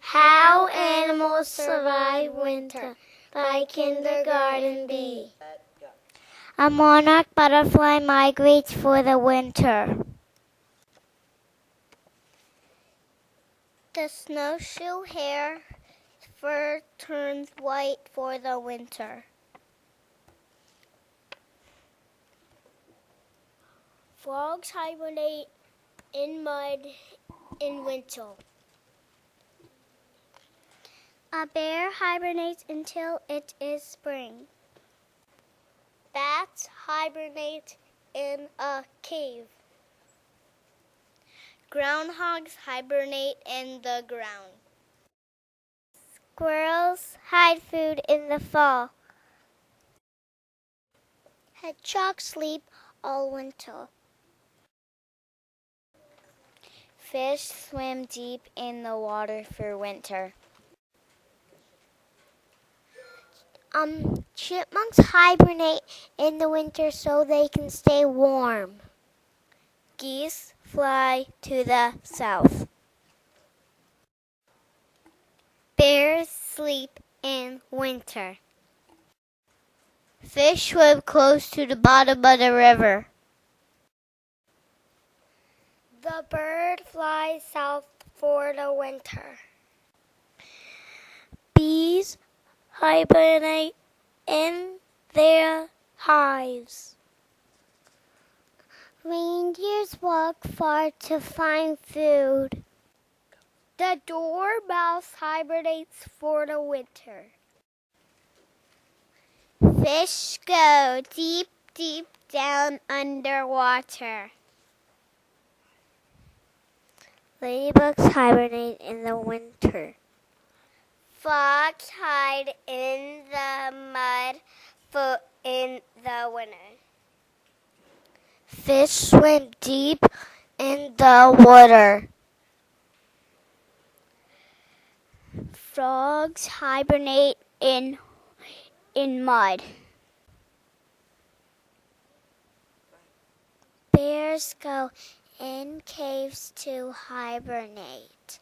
How Animals Survive Winter by Kindergarten Bee. A monarch butterfly migrates for the winter. The snowshoe hare fur turns white for the winter. Frogs hibernate in mud in winter. A bear hibernates until it is spring. Bats hibernate in a cave. Groundhogs hibernate in the ground. Squirrels hide food in the fall. Hedgehogs sleep all winter. Fish swim deep in the water for winter. Chipmunks hibernate in the winter so they can stay warm. Geese fly to the south. Bears sleep in winter. Fish swim close to the bottom of the river. The bird flies south for the winter. Bees hibernate in their hives. Reindeers walk far to find food. The dormouse hibernates for the winter. Fish go deep, deep down underwater. Ladybugs hibernate in the winter. Frogs hide in the mud in the winter. Fish swim deep in the water. Frogs hibernate in mud. Bears go in caves to hibernate.